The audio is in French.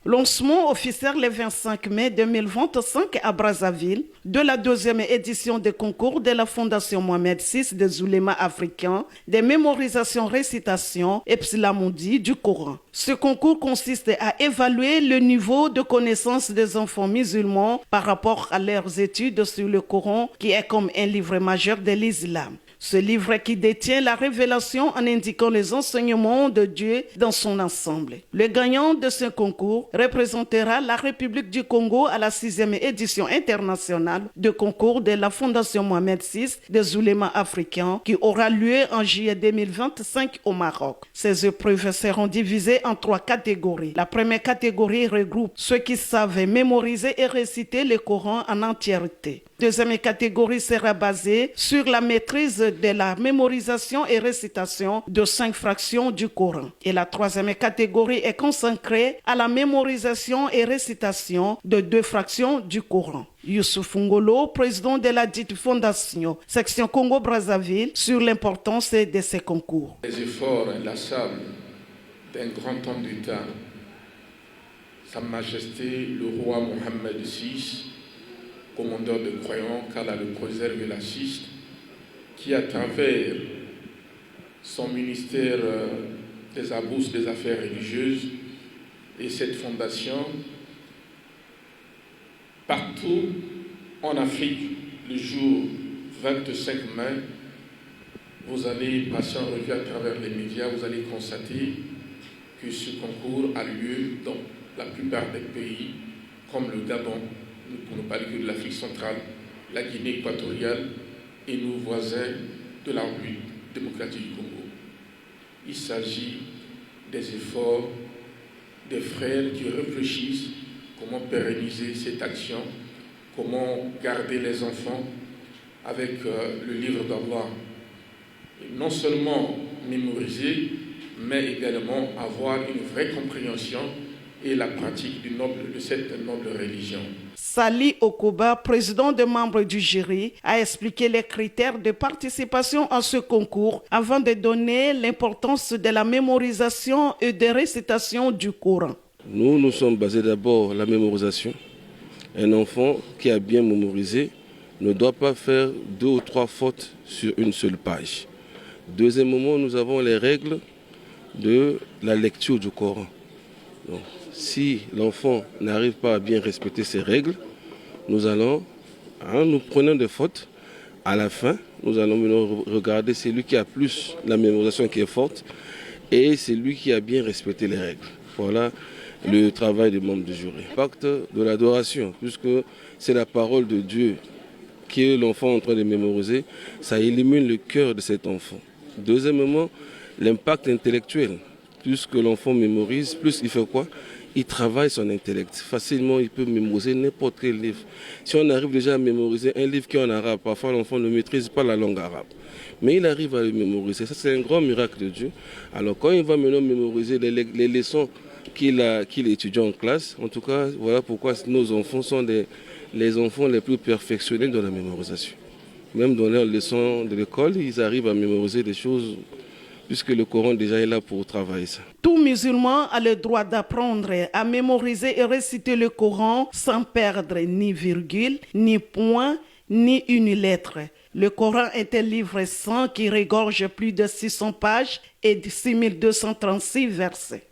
Lancement officiel le 25 mai 2025 à Brazzaville de la deuxième édition des concours de la Fondation Mohamed VI des oulémas africains, des mémorisations, récitations et psilamondie du Coran. Ce concours consiste à évaluer le niveau de connaissance des enfants musulmans par rapport à leurs études sur le Coran, qui est comme un livre majeur de l'islam. Ce livre qui détient la révélation en indiquant les enseignements de Dieu dans son ensemble. Le gagnant de ce concours représentera la République du Congo à la 6e édition internationale de concours de la Fondation Mohamed VI des oulémas africains qui aura lieu en juillet 2025 au Maroc. Ces épreuves seront divisées en 3 catégories. La première catégorie regroupe ceux qui savent mémoriser et réciter le Coran en entièreté. Deuxième catégorie sera basée sur la maîtrise de la mémorisation et récitation de 5 fractions du Coran. Et la troisième catégorie est consacrée à la mémorisation et récitation de 2 fractions du Coran. Youssouf Ngolo, président de la dite fondation, section Congo-Brazzaville, sur l'importance de ces concours. Les efforts inlassables d'un grand homme d'État, Sa Majesté le roi Mohamed VI, commandeur de croyants, qu'Allah le préserve et l'assiste, qui à travers son ministère des Abous des affaires religieuses et cette fondation, partout en Afrique, le jour 25 mai, vous allez passer en revue à travers les médias, vous allez constater que ce concours a lieu dans la plupart des pays, comme le Gabon, pour ne parler que de l'Afrique centrale, la Guinée équatoriale et nos voisins de la République démocratique du Congo. Il s'agit des efforts des frères qui réfléchissent comment pérenniser cette action, comment garder les enfants avec le livre d'Allah. Non seulement mémoriser, mais également avoir une vraie compréhension et la pratique de cette noble religion. Sali Okoba, président de membres du jury, a expliqué les critères de participation à ce concours avant de donner l'importance de la mémorisation et de récitation du Coran. Nous sommes basés d'abord sur la mémorisation. Un enfant qui a bien mémorisé ne doit pas faire 2 ou 3 fautes sur une seule page. Deuxièmement, nous avons les règles de la lecture du Coran. Donc, si l'enfant n'arrive pas à bien respecter ces règles, nous allons, en nous prenant des fautes, à la fin, nous allons regarder celui qui a plus la mémorisation qui est forte et celui qui a bien respecté les règles. Voilà le travail des membres du jury. L'impact de l'adoration, puisque c'est la parole de Dieu que l'enfant est en train de mémoriser, ça illumine le cœur de cet enfant. Deuxièmement, l'impact intellectuel. Plus que l'enfant mémorise, plus il fait quoi? Il travaille son intellect. Facilement, il peut mémoriser n'importe quel livre. Si on arrive déjà à mémoriser un livre qui est en arabe, parfois l'enfant ne maîtrise pas la langue arabe. Mais il arrive à le mémoriser. Ça, c'est un grand miracle de Dieu. Alors, quand il va maintenant mémoriser les leçons qu'il étudie en classe, en tout cas, voilà pourquoi nos enfants sont les enfants les plus perfectionnés dans la mémorisation. Même dans leurs leçons de l'école, ils arrivent à mémoriser des choses, puisque le Coran déjà est là pour travailler ça. Tout musulman a le droit d'apprendre à mémoriser et réciter le Coran sans perdre ni virgule, ni point, ni une lettre. Le Coran est un livre saint qui regorge plus de 600 pages et de 6236 versets.